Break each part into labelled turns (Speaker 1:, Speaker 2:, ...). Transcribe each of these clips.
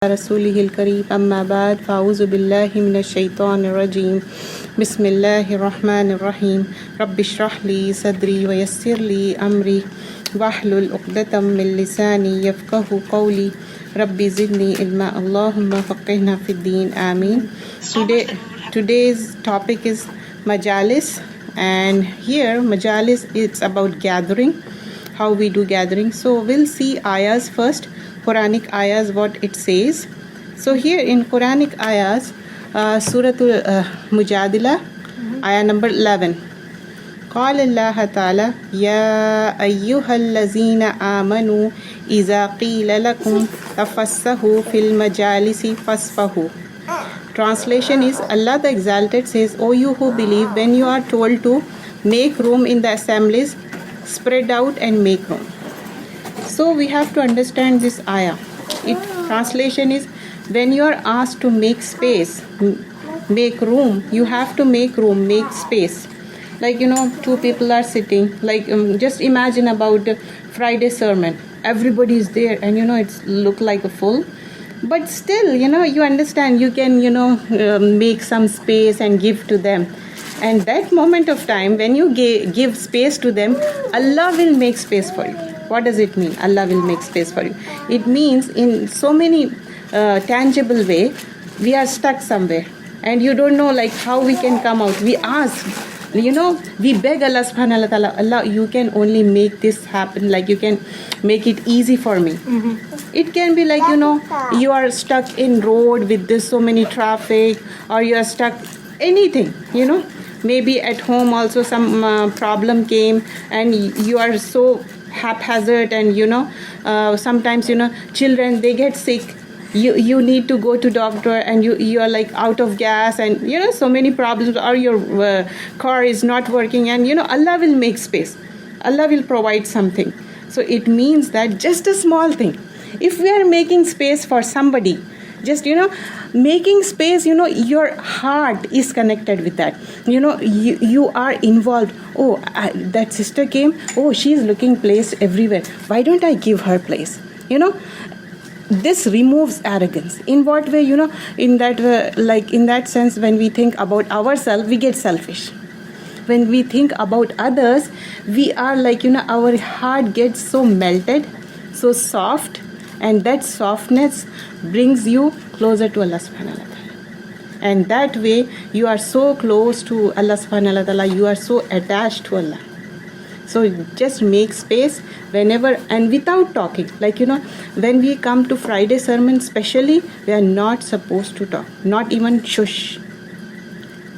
Speaker 1: رسوله الكريم أما بعد فأعوذ بالله من الشيطان الرجيم بسم الله الرحمن الرحيم رب اشرح لي صدري ويسر لي أمري واحلل عقدة من لساني يفقه قولي ربي زدني علما اللهم فقهنا في الدين آمين. Today's topic is majalis, and here majalis, it's about gathering, how we do gathering. So we'll see ayahs first, Quranic ayahs, what it says. So here in Quranic ayahs, Suratul Mujadila, ayah number 11. قال الله تعالى يا أيها الذين آمنوا إذا قيل لكم تفسحوا في المجالس فاسفحوا. Translation is, Allah the Exalted says, O you who believe, when you are told to make room in the assemblies, spread out and make room. So we have to understand this ayah. Translation is, when you are asked to make space, make room, you have to make room, make space. Like, two people are sitting, like just imagine about Friday sermon. Everybody is there and it's look like a full. But still, you understand, you can, make some space and give to them. And that moment of time, when you give space to them, Allah will make space for you. What does it mean? Allah will make space for you. It means in so many tangible way, we are stuck somewhere. And you don't know like how we can come out. We ask, we beg Allah subhanahu wa ta'ala, Allah, you can only make this happen. Like you can make it easy for me. Mm-hmm. It can be like, you are stuck in road with this so many traffic, or you are stuck anything, Maybe at home also some problem came and you are so haphazard and, sometimes, children, they get sick. You need to go to doctor and you are like out of gas and, so many problems, or your car is not working and, Allah will make space. Allah will provide something. So it means that just a small thing. If we are making space for somebody, just, making space, your heart is connected with that. You are involved. Oh, that sister came. Oh, she is looking place everywhere. Why don't I give her place? This removes arrogance. In what way? In that like in that sense, when we think about ourselves, we get selfish. When we think about others, we are like, our heart gets so melted, so soft, and that softness brings you closer to Allah subhanahu wa ta'ala. And that way, you are so close to Allah subhanahu wa ta'ala, you are so attached to Allah. So just make space whenever and without talking. Like, when we come to Friday sermon especially, we are not supposed to talk. Not even shush.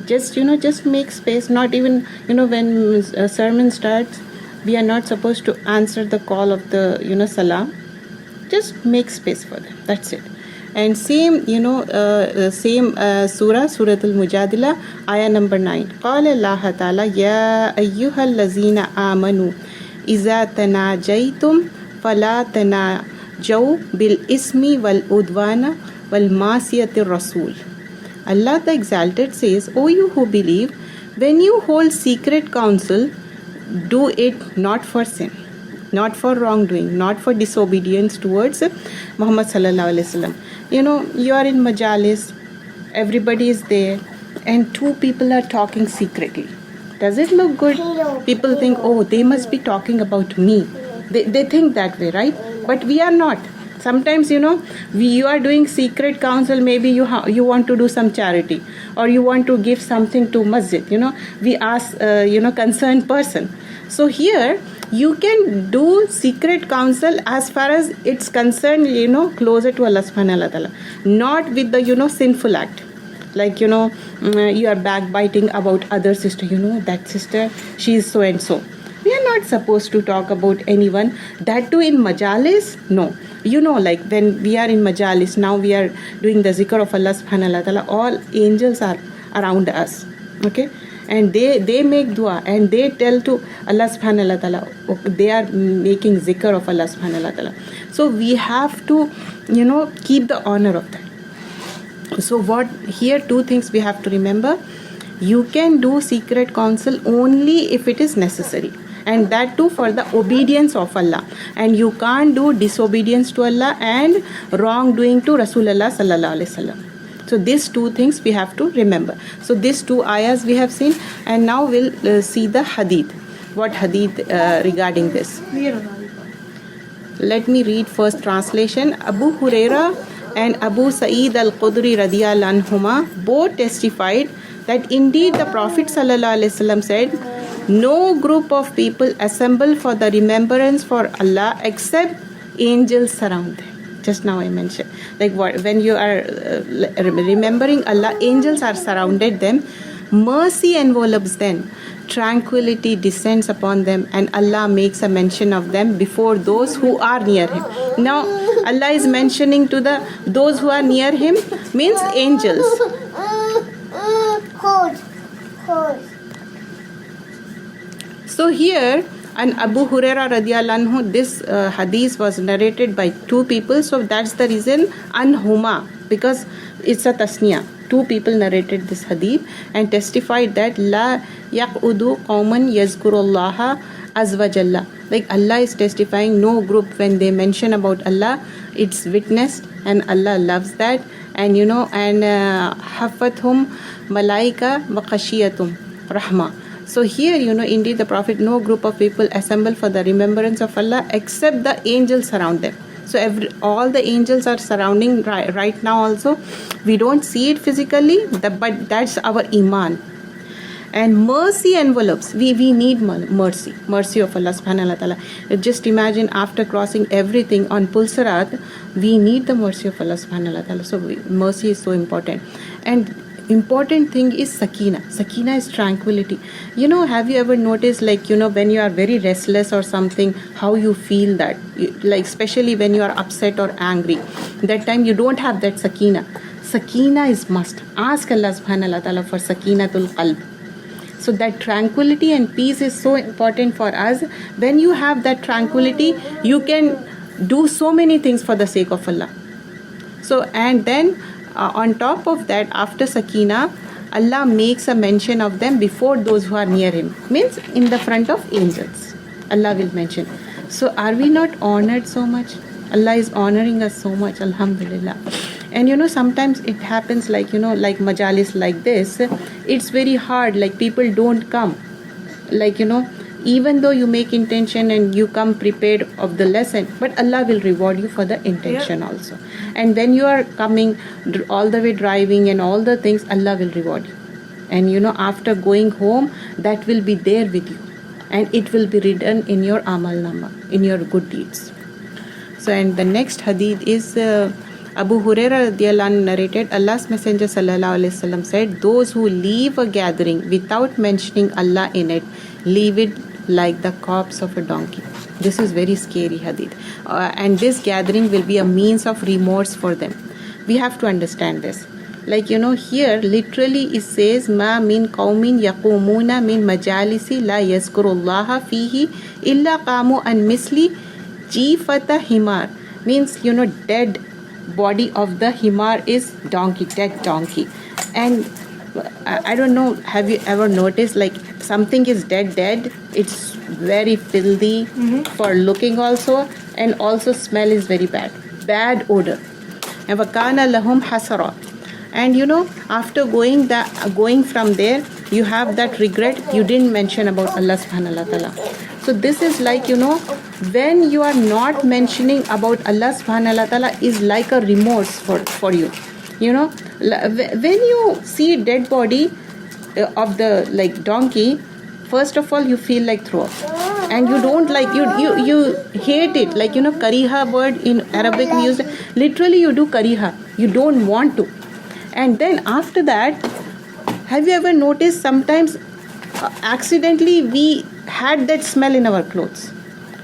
Speaker 1: Just make space. Not even, when a sermon starts, we are not supposed to answer the call of the, salam. Just make space for them. That's it. And same, same surah, Suratul Mujadila, ayah number 9. قال الله تعالى يا أيها الذين آمنوا إذا تناجيتم فلا تناجوا بالإثم والعدوان والمعصية الرسول. Allah the Exalted says, O you who believe, when you hold secret counsel, do it not for sin, not for wrongdoing, not for disobedience towards Muhammad sallallahu alaihi wasallam. You are in majalis, everybody is there, and two people are talking secretly. Does it look good? People think, oh, they must be talking about me. They think that way, right? But we are not. Sometimes, you are doing secret counsel, maybe you want to do some charity, or you want to give something to masjid, we ask, concerned person. So here, you can do secret counsel as far as it's concerned, closer to Allah subhanahu wa ta'ala. Not with the, sinful act. Like, you are backbiting about other sister, that sister, she is so and so. We are not supposed to talk about anyone. That too in majalis? No. Like when we are in majalis, now we are doing the zikr of Allah subhanahu wa ta'ala, all angels are around us. Okay? And they make dua and they tell to Allah subhanahu wa ta'ala, they are making zikr of Allah subhanahu wa ta'ala. So we have to, keep the honor of that. So here two things we have to remember. You can do secret counsel only if it is necessary. and that too for the obedience of Allah. And you can't do disobedience to Allah and wrongdoing to Rasulullah sallallahu alaihi wasallam. So these two things we have to remember. So these two ayahs we have seen, and now we'll see the hadith. What hadith regarding this? Let me read first translation. Abu Huraira and Abu Sa'id al-Khudri radiyallahu anhuma both testified that indeed the Prophet sallallahu alaihi wasallam said, no group of people assemble for the remembrance for Allah except angels surround them. Just now I mentioned, like when you are remembering Allah, angels are surrounded them, mercy envelops them, tranquility descends upon them, and Allah makes a mention of them before those who are near Him. Now Allah is mentioning to those who are near Him means angels. So here, and Abu Huraira radiyallahu anhu, this hadith was narrated by two people, so that's the reason anhuma, because it's a tasniya. Two people narrated this hadith and testified that la yaqudu qawman yazkurullaha azwa jalla. Like Allah is testifying, no group when they mention about Allah, it's witnessed and Allah loves that. And and hafathum malaika wa khashiyatum rahma. So here, indeed the Prophet, no group of people assemble for the remembrance of Allah except the angels surround them. So all the angels are surrounding right now also. We don't see it physically, but that's our iman. And mercy envelopes. We need mercy of Allah subhanahu wa ta'ala. Just imagine after crossing everything on Pulsarat, we need the mercy of Allah subhanahu wa ta'ala. So mercy is so important. And important thing is sakina. Sakina is tranquility. Have you ever noticed, like, when you are very restless or something, how you feel that? Like, especially when you are upset or angry. That time you don't have that sakina. Sakina is must. Ask Allah subhanahu wa ta'ala for sakinatul qalb. So that tranquility and peace is so important for us. When you have that tranquility, you can do so many things for the sake of Allah. So, and then on top of that, after sakina, Allah makes a mention of them before those who are near Him. Means in the front of angels. Allah will mention. So are we not honored so much? Allah is honoring us so much, alhamdulillah. And sometimes it happens like majalis like this, it's very hard, like people don't come. Like, even though you make intention and you come prepared of the lesson, but Allah will reward you for the intention also. And when you are coming all the way driving and all the things, Allah will reward you. And after going home, that will be there with you. And it will be written in your amal nama, in your good deeds. So, and the next hadith is Abu Huraira radiyallahu anhu narrated, Allah's Messenger sallallahu alaihi wasallam said, those who leave a gathering without mentioning Allah in it, leave it like the corpse of a donkey. This is very scary hadith. And this gathering will be a means of remorse for them. We have to understand this. Like, here literally it says, Ma min qawmin yaqumuna min majalisi la yazkurullaha fihi illa qamu an misli jifata himar. Means, dead body of the himar is donkey, dead donkey. And I don't know, have you ever noticed, like, something is dead, it's very filthy for looking also, and also smell is very bad odor. And wakana lahum hasara. And after going from there, you have that regret, you didn't mention about Allah subhanahu wa ta'ala. So this is like, when you are not mentioning about Allah subhanahu wa ta'ala is like a remorse for you. When you see dead body of the donkey, first of all you feel like throw up, and you don't like, you hate it, like kariha word in Arabic we use, literally you do kariha, you don't want to. And then after that, have you ever noticed sometimes accidentally we had that smell in our clothes,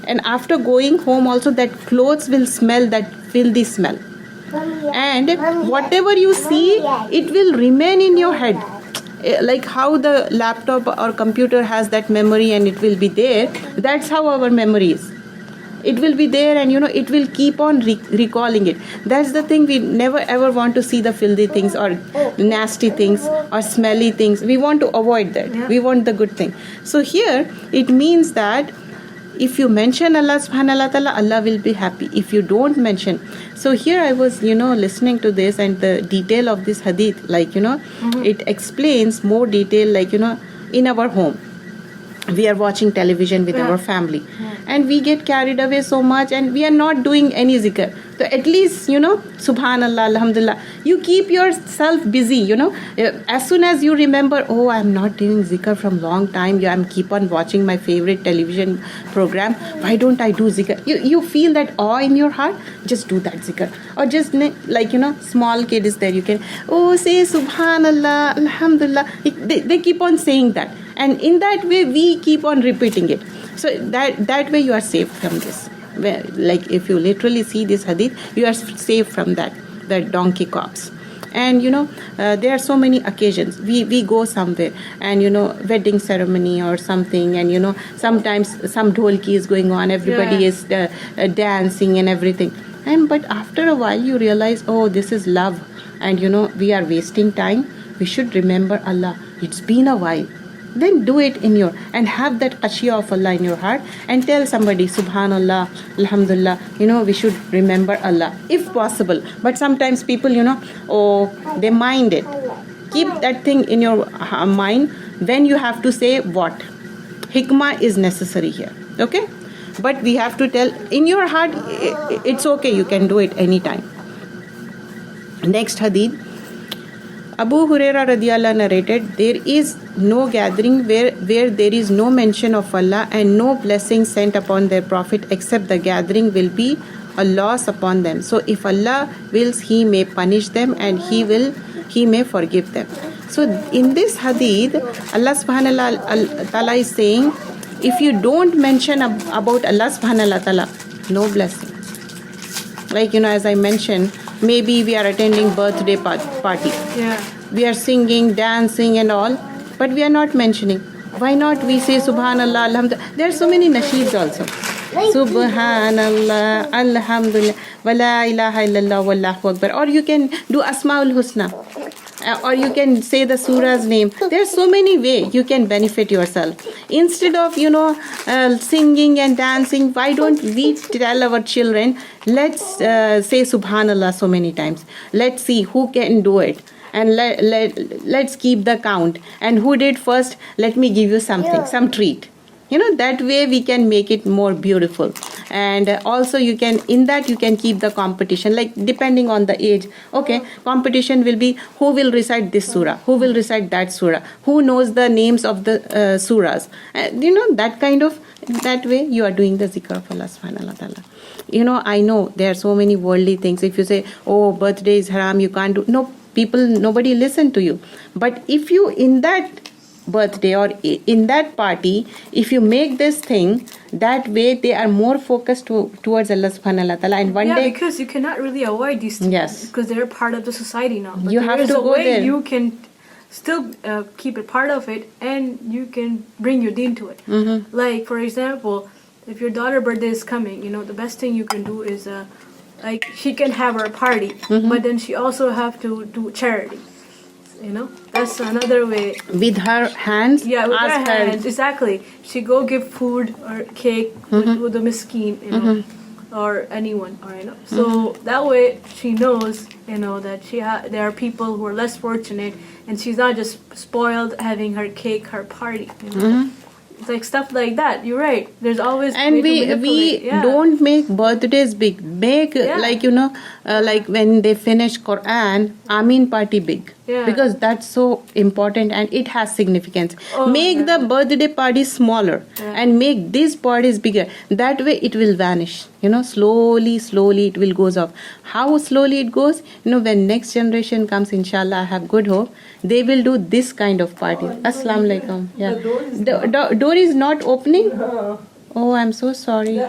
Speaker 1: and after going home also that clothes will smell that filthy smell, and whatever you see, it will remain in your head. Like how the laptop or computer has that memory and it will be there, that's how our memory is. It will be there, and it will keep on recalling it. That's the thing, we never ever want to see the filthy things or nasty things or smelly things. We want to avoid that. We want the good thing. So here it means that if you mention Allah subhanahu wa ta'ala, Allah will be happy. If you don't mention. So here I was, listening to this and the detail of this hadith, it explains more detail, in our home. We are watching television with our family and we get carried away so much and we are not doing any zikr. So at least, subhanallah, alhamdulillah, you keep yourself busy, as soon as you remember, oh, I'm not doing zikr from long time, I'm keep on watching my favorite television program, why don't I do zikr? You feel that awe in your heart, just do that zikr. Or just small kid is there, you can, say subhanallah, alhamdulillah, they keep on saying that. And in that way, we keep on repeating it. So that way you are safe from this. Like if you literally see this hadith, you are safe from that, the donkey cops. And there are so many occasions. We go somewhere and wedding ceremony or something, and sometimes some dholki is going on, everybody is dancing and everything. But after a while you realize, oh, this is love, and we are wasting time. We should remember Allah. It's been a while. Then do it and have that khashiyah of Allah in your heart and tell somebody, subhanallah, alhamdulillah, we should remember Allah if possible. But sometimes people, they mind it. Keep that thing in your mind when you have to say what. Hikmah is necessary here, okay? But we have to tell in your heart, it's okay, you can do it anytime. Next hadith. Abu Huraira radiyallahu narrated, there is no gathering where there is no mention of Allah and no blessing sent upon their Prophet, except the gathering will be a loss upon them. So if Allah wills, He may punish them and He may forgive them. So in this hadith, Allah subhanahu wa ta'ala is saying, if you don't mention about Allah subhanahu wa ta'ala, no blessing. As I mentioned, maybe we are attending birthday party.
Speaker 2: Yeah.
Speaker 1: We are singing, dancing and all, but we are not mentioning. Why not we say subhanallah, alhamdulillah? There are so many nasheeds also. Subhanallah, alhamdulillah, wa la ilaha illallah, wallahu akbar. Or you can do Asmaul Husna. Or you can say the surah's name. There are so many ways you can benefit yourself. Instead of, singing and dancing, why don't we tell our children, let's say subhanallah so many times. Let's see who can do it. And let's keep the count. And who did first, let me give you something, some treat. That way we can make it more beautiful. And also you can keep the competition, depending on the age. Okay, competition will be who will recite this surah, who will recite that surah, who knows the names of the surahs. That way you are doing the zikr of Allah subhanahu wa ta'ala. I know there are so many worldly things. If you say, oh, birthday is haram, you can't do. No, nobody listen to you. But if you in that birthday or in that party, if you make this thing, that way they are more focused towards Allah subhanahu wa ta'ala. And one day,
Speaker 2: because you cannot really avoid these things.
Speaker 1: Yes,
Speaker 2: because they're part of the society now. But
Speaker 1: you have to go there.
Speaker 2: You can still keep it part of it, and you can bring your deen to it.
Speaker 1: Mm-hmm.
Speaker 2: Like for example, if your daughter's birthday is coming, the best thing you can do is she can have her party,
Speaker 1: mm-hmm.
Speaker 2: but then she also have to do charity. That's another way.
Speaker 1: With her hands?
Speaker 2: Yeah, with her hands. Exactly. She go give food or cake
Speaker 1: mm-hmm.
Speaker 2: with the miskin,
Speaker 1: mm-hmm.
Speaker 2: or anyone, So
Speaker 1: mm-hmm.
Speaker 2: that way she knows, that there are people who are less fortunate, and she's not just spoiled having her cake, her party.
Speaker 1: Mm-hmm.
Speaker 2: It's like stuff like that. You're right. There's always
Speaker 1: and we don't make birthdays big. Make like when they finish Quran, Amin party big.
Speaker 2: Yeah.
Speaker 1: Because that's so important and it has significance.
Speaker 2: Oh,
Speaker 1: make the birthday party smaller and make these parties bigger. That way it will vanish. Slowly it will goes off. How slowly it goes? When next generation comes, inshallah, I have good hope, they will do this kind of party. Assalamu alaikum. Yeah. The door is not opening? Oh, I'm so sorry.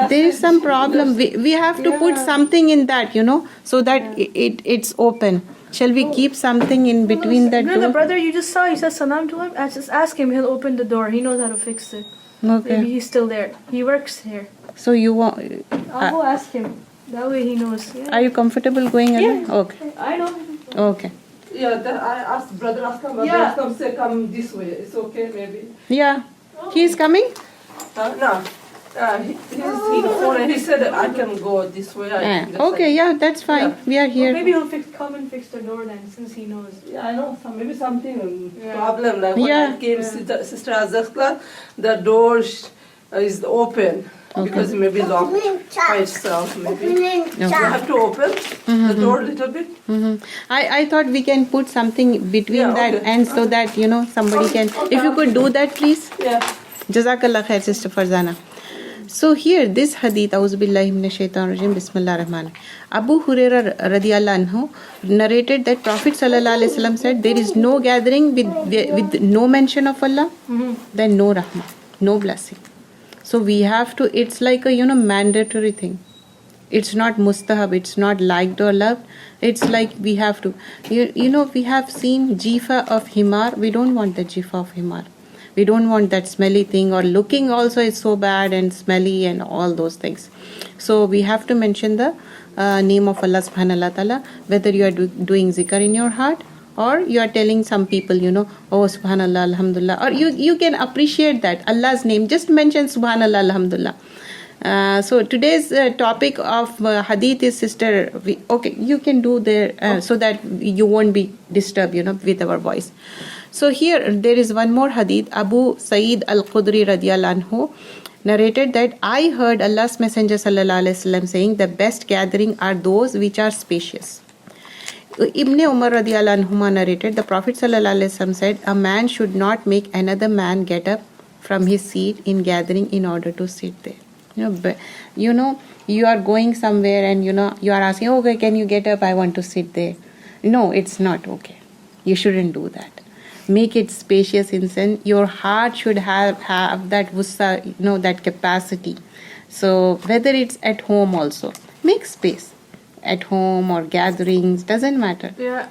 Speaker 1: There is some problem. We have to put something in that, so that it's open. Shall we keep something in between that door?
Speaker 2: The brother you just saw, you said salam to him. Just ask him. He'll open the door. He knows how to fix it.
Speaker 1: Okay.
Speaker 2: Maybe he's still there. He works here.
Speaker 1: So you want?
Speaker 2: I'll go ask him. That way he knows. Yeah.
Speaker 1: Are you comfortable going alone?
Speaker 2: Yeah.
Speaker 1: Okay.
Speaker 2: I know.
Speaker 1: Okay.
Speaker 3: Yeah, I asked brother Aslam, say come this way. It's okay, maybe.
Speaker 1: Yeah. He's coming?
Speaker 3: No. He's in the phone and he said I can go this way.
Speaker 1: Okay, yeah, that's fine.
Speaker 3: Yeah.
Speaker 1: We are here.
Speaker 2: Maybe he'll come and fix the door then, since he knows.
Speaker 3: Yeah, I know. Maybe something
Speaker 2: Yeah.
Speaker 3: problem. Like when
Speaker 1: Yeah.
Speaker 3: I came Sister Azak's class, the door is open because it may be locked by itself. Maybe you have to open the door a little bit.
Speaker 1: I thought we can put something between
Speaker 3: Yeah,
Speaker 1: that
Speaker 3: okay.
Speaker 1: and so that, somebody can. If you could do that, please.
Speaker 3: Yeah.
Speaker 1: Jazakallah khair, Sister Farzana. So here, this hadith, Auzubillahi minash shaitanir rajim, Bismillah rahman. Abu Hurairah radiyallahu anhu narrated that Prophet sallallahu alaihi wasallam said, there is no gathering with no mention of Allah, then no rahmah, no blessing. So we have to, it's like a, mandatory thing. It's not mustahab, it's not liked or loved. It's like we have to, we have seen jifa of himar. We don't want the jifa of himar. We don't want that smelly thing, or looking also is so bad and smelly and all those things. So we have to mention the name of Allah subhanahu wa ta'ala, whether you are doing zikr in your heart or you are telling some people, oh subhanallah, alhamdulillah, or you can appreciate that Allah's name. Just mention subhanallah, alhamdulillah. So today's topic of hadith is, sister, okay, you can do there so that you won't be disturbed, with our voice. So here there is one more hadith. Abu Sa'id al-Khudri radiyallahu anhu narrated that I heard Allah's Messenger sallallahu alaihi wasallam saying, the best gathering are those which are spacious. Ibn Umar radiyallahu anhu narrated, the Prophet sallallahu alaihi wasallam said, a man should not make another man get up from his seat in gathering in order to sit there. You are going somewhere and you are asking, okay, can you get up? I want to sit there. No, it's not okay. You shouldn't do that. Make it spacious in sense. Your heart should have that wussa, that capacity. So whether it's at home also, make space. At home or gatherings, doesn't matter.
Speaker 2: Yeah.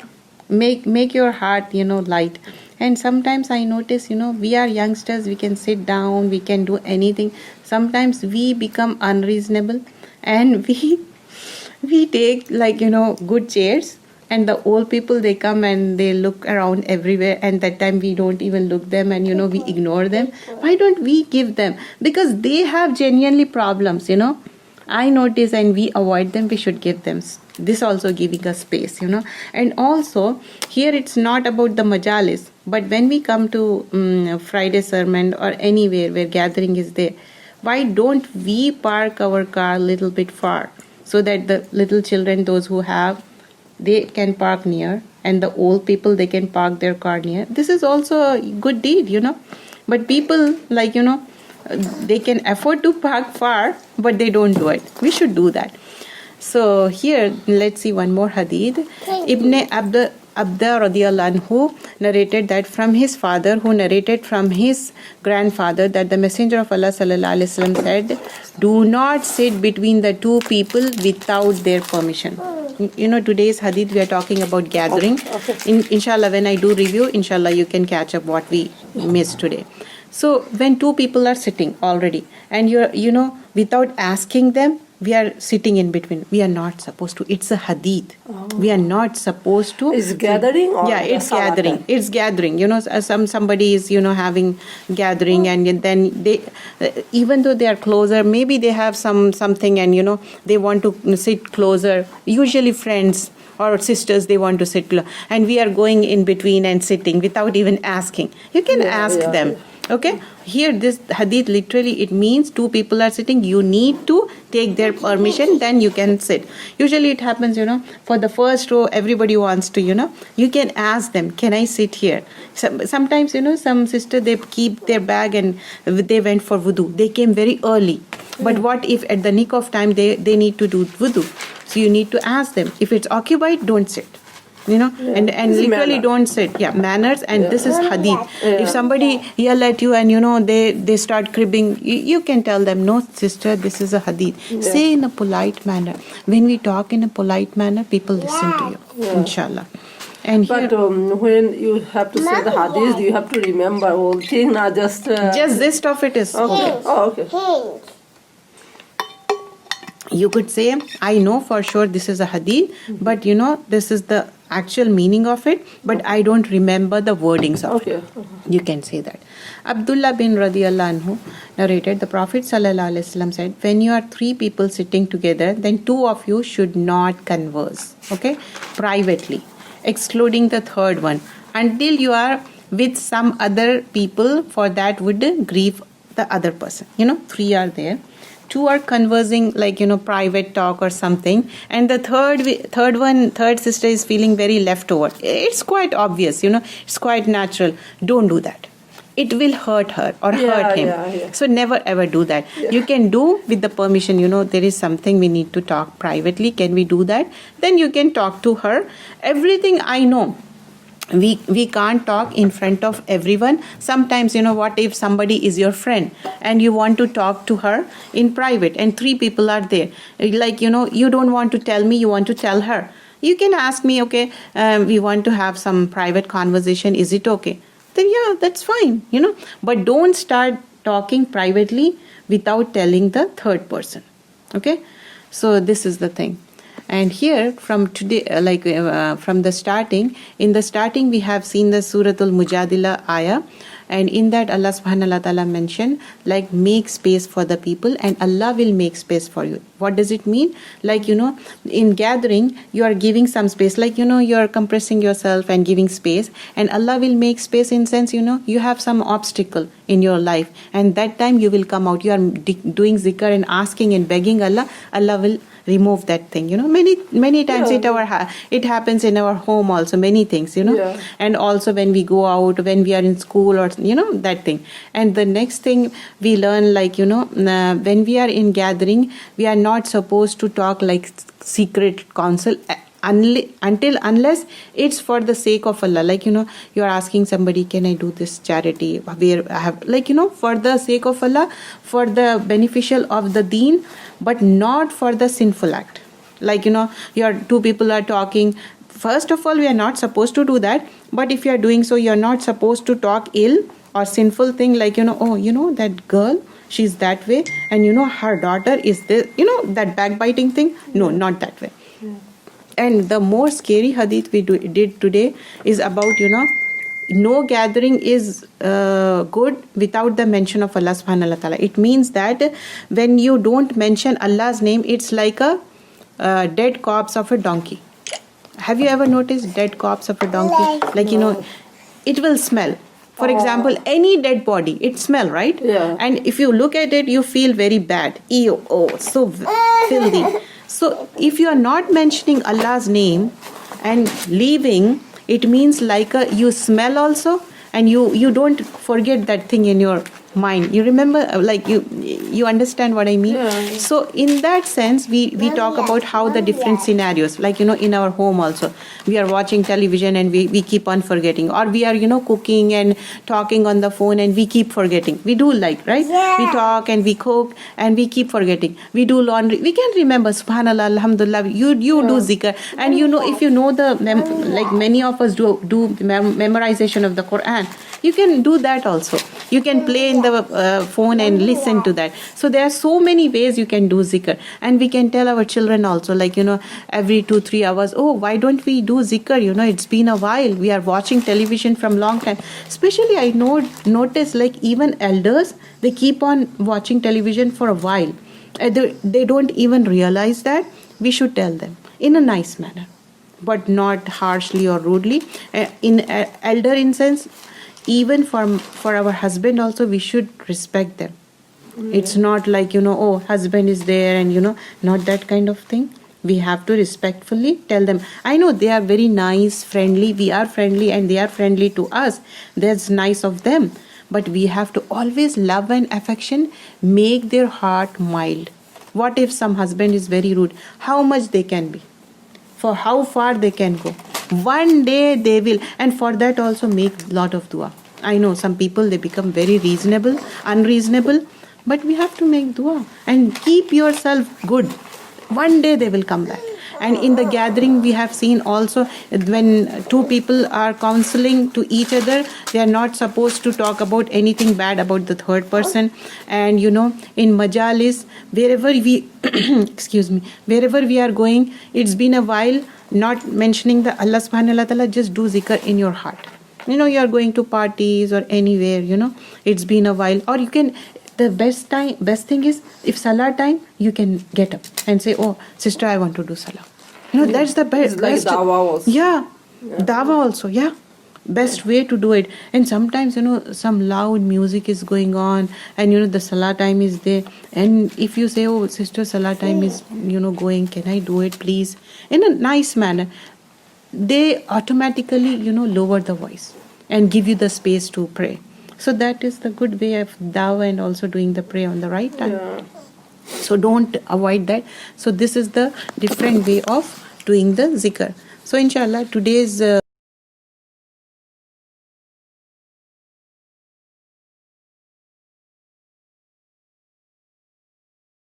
Speaker 1: Make your heart, light. And sometimes I notice, we are youngsters, we can sit down, we can do anything. Sometimes we become unreasonable and we take good chairs, and the old people, they come and they look around everywhere, and that time we don't even look them, and we ignore them. Why don't we give them? Because they have genuinely problems, I notice, and we avoid them. We should give them this, also giving us space, And also here it's not about the majalis, but when we come to Friday sermon or anywhere where gathering is there, why don't we park our car a little bit far so that the little children, those who have, they can park near, and the old people, they can park their car near. This is also a good deed, But people they can afford to park far, but they don't do it. We should do that. So here, let's see one more hadith. Ibn Abda radiyallahu anhu narrated that from his father, who narrated from his grandfather, that the Messenger of Allah sallallahu alaihi wasallam said, do not sit between the two people without their permission. Today's hadith we are talking about gathering. Inshallah, when I do review, inshallah you can catch up what we missed today. So when two people are sitting already, and you're without asking them, we are sitting in between. We are not supposed to. It's a hadith. We are not supposed to.
Speaker 3: Is gathering or
Speaker 1: yeah, it's gathering. It's gathering. Somebody is having gathering, and then they, even though they are closer, maybe they have something, and they want to sit closer. Usually friends or sisters, they want to sit close, and we are going in between and sitting without even asking. You can ask them. Okay, here this hadith literally, it means two people are sitting, you need to take their permission, then you can sit. Usually it happens, for the first row, everybody wants to, you can ask them, can I sit here? Sometimes, some sister, they keep their bag and they went for wudu. They came very early. But what if at the nick of time they need to do wudu? So you need to ask them. If it's occupied, don't sit. And literally
Speaker 3: manner.
Speaker 1: Don't sit. Yeah, manners, and this is hadith. If somebody yell at you and they start cribbing, you can tell them, no sister, this is a hadith. Say in a polite manner. When we talk in a polite manner, people listen to you. Inshallah. And
Speaker 3: but when you have to say the hadith, you have to remember all things, not just
Speaker 1: this of it is okay.
Speaker 3: Oh, okay.
Speaker 1: You could say, I know for sure this is a hadith, but this is the actual meaning of it, but I don't remember the wordings of it. You can say that. Abdullah bin Radiallahu anhu narrated, the Prophet sallallahu alaihi wasallam said, when you are 3 people sitting together, then 2 of you should not converse, okay, privately, excluding the third one, until you are with some other people, for that would grieve the other person. 3 are there. 2 are conversing, like, private talk or something, and the third sister is feeling very left over. It's quite obvious, it's quite natural. Don't do that. It will hurt her or hurt him.
Speaker 3: Yeah.
Speaker 1: So never ever do that. You can do with the permission, there is something we need to talk privately. Can we do that? Then you can talk to her. Everything I know. We can't talk in front of everyone. Sometimes, what if somebody is your friend and you want to talk to her in private and 3 people are there, like, you don't want to tell me, you want to tell her. You can ask me, okay, we want to have some private conversation, is it okay? Then yeah, that's fine, but don't start talking privately without telling the third person. Okay, so this is the thing. And here from today, from the starting, in the starting we have seen the Suratul Mujadila ayah, and in that Allah subhanahu wa ta'ala mentioned, like, make space for the people and Allah will make space for you. What does it mean? Like, in gathering you are giving some space, like, you are compressing yourself and giving space, and Allah will make space in sense, you have some obstacle in your life, and that time you will come out, you are doing zikr and asking and begging Allah, Allah will remove that thing. Many times it happens in our home also, many things, and also when we go out, when we are in school, or that thing. And the next thing we learn, like, when we are in gathering, we are not supposed to talk like secret counsel unless it's for the sake of Allah. Like, you are asking somebody, can I do this charity where I have, like, for the sake of Allah, for the beneficial of the deen, but not for the sinful act. Like, your 2 people are talking. First of all, we are not supposed to do that, but if you are doing so, you are not supposed to talk ill or sinful thing, like, that girl, she's that way, and her daughter is this, that backbiting thing. No, not that way. And the more scary hadith we did today is about, no gathering is good without the mention of Allah subhanahu wa ta'ala. It means that when you don't mention Allah's name, it's like a dead corpse of a donkey. Have you ever noticed dead corpse of a donkey? Like, it will smell. For example, any dead body, it smell, right?
Speaker 3: Yeah.
Speaker 1: And if you look at it, you feel very bad. Ew, oh, so filthy. So if you are not mentioning Allah's name and leaving, it means like you smell also, and you don't forget that thing in your mind. You remember, like, you understand what I mean?
Speaker 3: Yeah.
Speaker 1: So in that sense, we talk about how the different scenarios, like, in our home also, we are watching television and we keep on forgetting, or we are, cooking and talking on the phone and we keep forgetting. We do, like, right? Yeah. We talk and we cook and we keep forgetting. We do laundry. We can remember, subhanallah, alhamdulillah, you do zikr. And if you know like many of us do memorization of the Quran, you can do that also. You can play in the phone and listen to that. So there are so many ways you can do zikr. And we can tell our children also, like, every 2-3 hours, oh, why don't we do zikr? It's been a while. We are watching television from long time. Especially I notice, like, even elders, they keep on watching television for a while. They don't even realize that. We should tell them in a nice manner, but not harshly or rudely. In elder in sense, even for our husband also, we should respect them. It's not like, oh, husband is there and, not that kind of thing. We have to respectfully tell them. I know they are very nice, friendly. We are friendly and they are friendly to us. That's nice of them. But we have to always love and affection, make their heart mild. What if some husband is very rude? How much they can be? For how far they can go? One day they will, and for that also make lot of dua. I know some people, they become very unreasonable, but we have to make dua and keep yourself good. One day they will come back. And in the gathering, we have seen also, when 2 people are counseling to each other, they are not supposed to talk about anything bad about the third person. And in majalis, wherever we wherever we are going, it's been a while, not mentioning the Allah subhanahu wa ta'ala, just do zikr in your heart. You are going to parties or anywhere, it's been a while. Or you can, the best thing is, if salah time, you can get up and say, oh, sister, I want to do salah. That's the best.
Speaker 3: It's like dawah also.
Speaker 1: Yeah, dawah also, yeah. Best way to do it. And sometimes, some loud music is going on and, the salah time is there. And if you say, oh, sister, salah time is, going, can I do it, please? In a nice manner. They automatically, lower the voice and give you the space to pray. So that is the good way of dawah and also doing the prayer on the right time.
Speaker 3: Yeah.
Speaker 1: So don't avoid that. So this is the different way of doing the zikr. So inshallah, today's